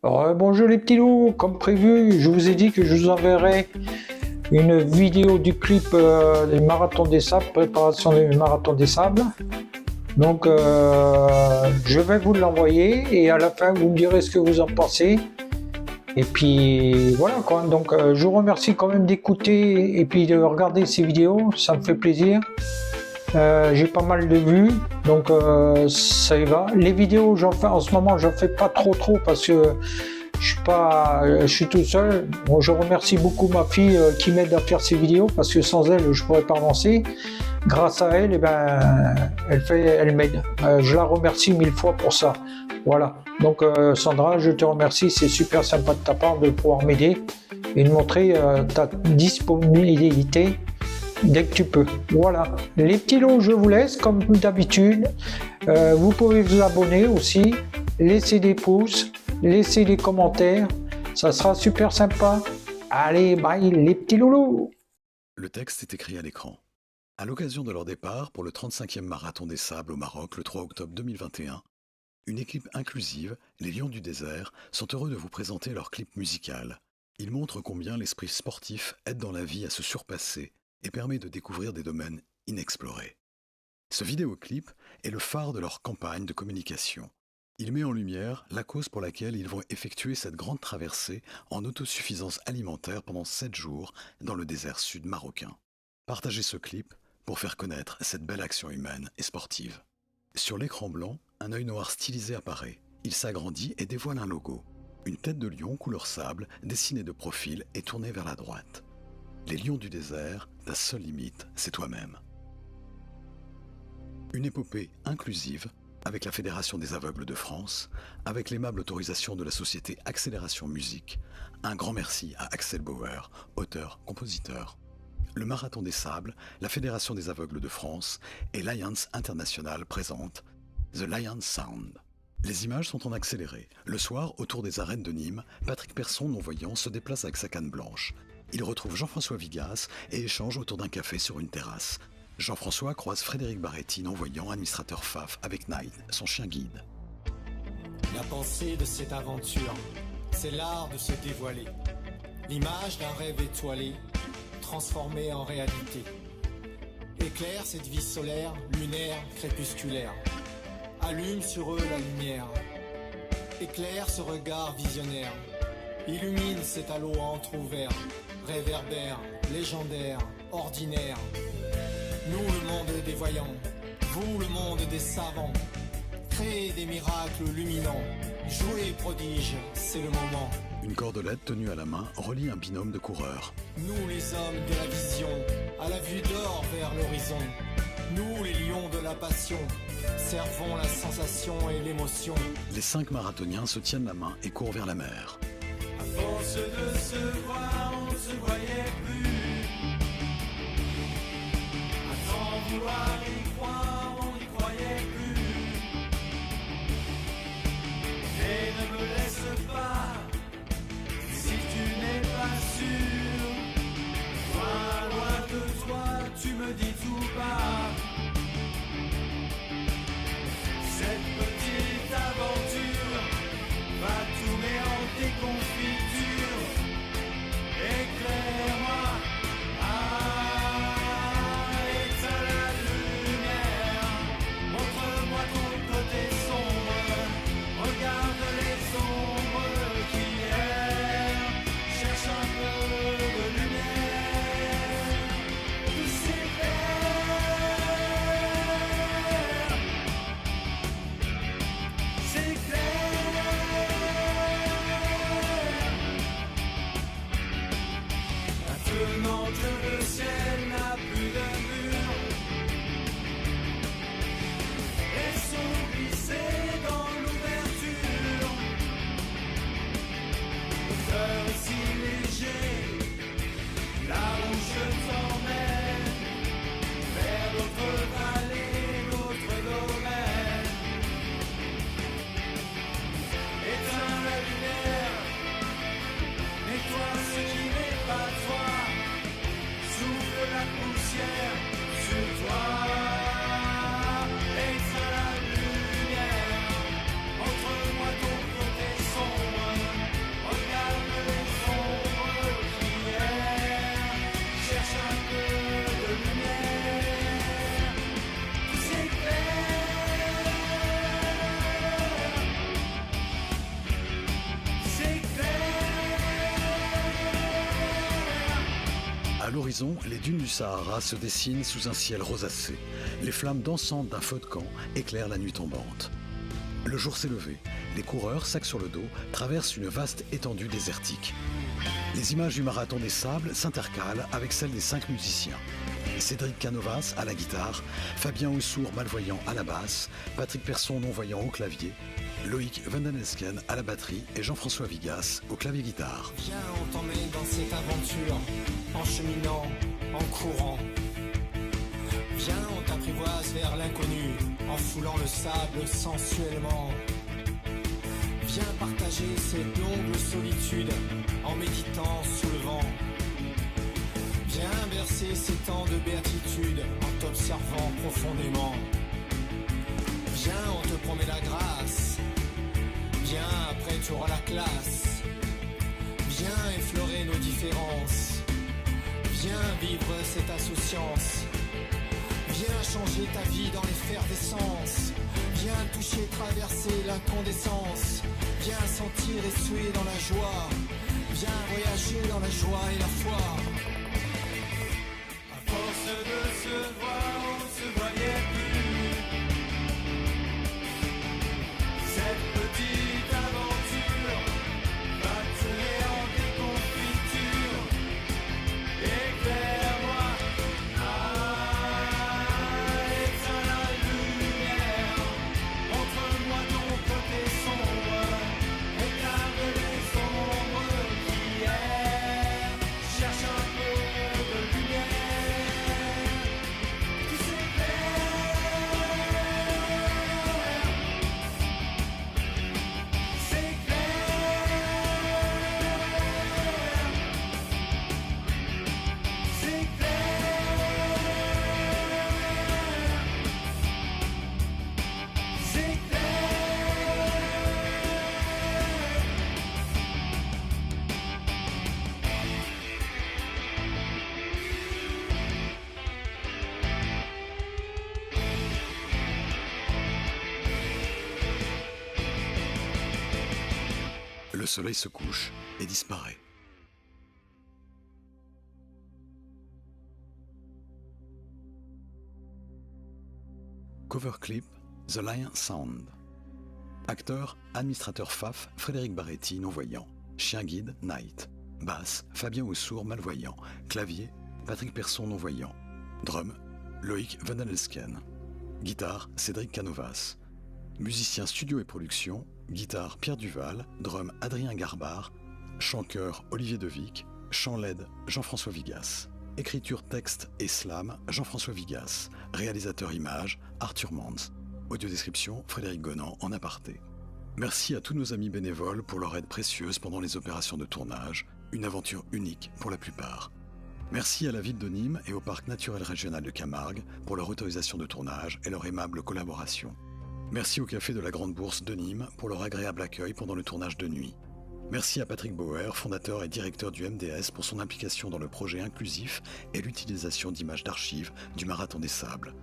Bonjour les petits loups, comme prévu, je vous ai dit que je vous enverrai une vidéo du clip des marathons des sables, préparation des marathons des sables. Donc je vais vous l'envoyer et à la fin vous me direz ce que vous en pensez. Et puis voilà quoi, donc je vous remercie quand même d'écouter et puis de regarder ces vidéos, ça me fait plaisir. J'ai pas mal de vues, donc ça y va. Les vidéos, j'en fais en ce moment, j'en fais pas trop parce que je suis tout seul. Bon, je remercie beaucoup ma fille qui m'aide à faire ces vidéos parce que sans elle, je pourrais pas avancer. Grâce à elle, elle m'aide. Je la remercie 1000 fois pour ça. Voilà. Donc Sandra, je te remercie, c'est super sympa de ta part de pouvoir m'aider et de montrer ta disponibilité dès que tu peux. Voilà. Les petits lots, je vous laisse comme d'habitude. Vous pouvez vous abonner aussi, laisser des pouces, laisser des commentaires. Ça sera super sympa. Allez, bye les petits loulous. Le texte est écrit à l'écran. À l'occasion de leur départ pour le 35e marathon des sables au Maroc le 3 octobre 2021, une équipe inclusive, les Lions du désert, sont heureux de vous présenter leur clip musical. Ils montrent combien l'esprit sportif aide dans la vie à se surpasser et permet de découvrir des domaines inexplorés. Ce vidéoclip est le phare de leur campagne de communication. Il met en lumière la cause pour laquelle ils vont effectuer cette grande traversée en autosuffisance alimentaire pendant 7 jours dans le désert sud marocain. Partagez ce clip pour faire connaître cette belle action humaine et sportive. Sur l'écran blanc, un œil noir stylisé apparaît. Il s'agrandit et dévoile un logo. Une tête de lion couleur sable, dessinée de profil et tournée vers la droite. Les lions du désert, ta seule limite, c'est toi-même. Une épopée inclusive avec la Fédération des aveugles de France, avec l'aimable autorisation de la société Accélération Musique. Un grand merci à Axel Bauer, auteur-compositeur. Le Marathon des Sables, la Fédération des aveugles de France et l'Alliance internationale présentent The Lion Sound. Les images sont en accéléré. Le soir, autour des arènes de Nîmes, Patrick Persson, non-voyant, se déplace avec sa canne blanche. Il retrouve Jean-François Vigas et échange autour d'un café sur une terrasse. Jean-François croise Frédéric Baretti, non-voyant, administrateur FAF, avec Nine, son chien guide. La pensée de cette aventure, c'est l'art de se dévoiler. L'image d'un rêve étoilé, transformé en réalité. Éclaire cette vie solaire, lunaire, crépusculaire. Allume sur eux la lumière. Éclaire ce regard visionnaire. Illumine cet halo entrouvert. Réverbère, légendaire, ordinaire. Nous le monde des voyants, vous le monde des savants. Créez des miracles luminants. Jouez prodige, c'est le moment. Une cordelette tenue à la main relie un binôme de coureurs. Nous les hommes de la vision, à la vue d'or vers l'horizon. Nous les lions de la passion, servons la sensation et l'émotion. Les 5 marathoniens se tiennent la main et courent vers la mer. À force de se voir, on ne se voyait plus. À sans vouloir y croire, on n'y croyait plus. Et ne me laisse pas, si tu n'es pas sûr. Loin, loin de toi, tu me dis tout bas. Cette petite aventure va tourner en déconfiture. Éclaire-moi, éteins la lumière. À l'horizon, les dunes du Sahara se dessinent sous un ciel rosacé. Les flammes dansantes d'un feu de camp éclairent la nuit tombante. Le jour s'est levé. Les coureurs, sacs sur le dos, traversent une vaste étendue désertique. Les images du marathon des sables s'intercalent avec celles des 5 musiciens. Cédric Canovas à la guitare, Fabien Houssour malvoyant à la basse, Patrick Persson non-voyant au clavier, Loïc Van den Esken à la batterie et Jean-François Vigas au clavier-guitare. Viens, on t'emmène dans cette aventure, en cheminant, en courant. Viens, on t'apprivoise vers l'inconnu, en foulant le sable sensuellement. Viens partager cette longue solitude, en méditant sous le vent. Viens bercer ces temps de béatitude, en t'observant profondément. Viens, on te promet la grâce. Viens, après tu auras la classe. Viens effleurer nos différences. Viens vivre cette insouciance. Viens changer ta vie dans l'effervescence. Viens toucher, traverser l'incandescence. Viens sentir et suer dans la joie. Viens voyager dans la joie et la foi. À force de se voir, on se voyait plus. Cette petite aventure va tourner en déconfiture. Éclaire-moi, éteins la lumière. Montre-moi ton côté sombre, éteins les ombres qui errent. Cherche un peu de lumière qui s'éclaire. Le soleil se couche et disparaît. Cover clip The Lion Sound. Acteur, administrateur FAF, Frédéric Baretti, non-voyant. Chien guide, Night. Basse, Fabien Houssour, malvoyant. Clavier, Patrick Persson, non-voyant. Drum, Loïc Van den Esken. Guitare, Cédric Canovas. Musicien studio et production, guitare Pierre Duval, drum Adrien Garbard, chant-chœur Olivier Devic, chant LED Jean-François Vigas. Écriture, texte et slam Jean-François Vigas. Réalisateur image Arthur Mans. Audiodescription Frédéric Gonan en aparté. Merci à tous nos amis bénévoles pour leur aide précieuse pendant les opérations de tournage, une aventure unique pour la plupart. Merci à la ville de Nîmes et au Parc naturel régional de Camargue pour leur autorisation de tournage et leur aimable collaboration. Merci au Café de la Grande Bourse de Nîmes pour leur agréable accueil pendant le tournage de nuit. Merci à Patrick Bauer, fondateur et directeur du MDS, pour son implication dans le projet inclusif et l'utilisation d'images d'archives du Marathon des Sables.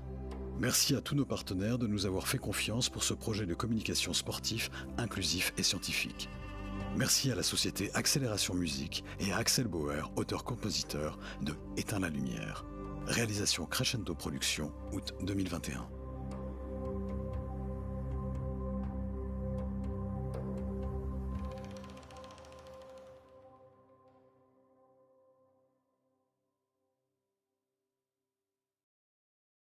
Merci à tous nos partenaires de nous avoir fait confiance pour ce projet de communication sportif, inclusif et scientifique. Merci à la société Accélération Musique et à Axel Bauer, auteur-compositeur de Éteins la lumière. Réalisation Crescendo Productions, août 2021.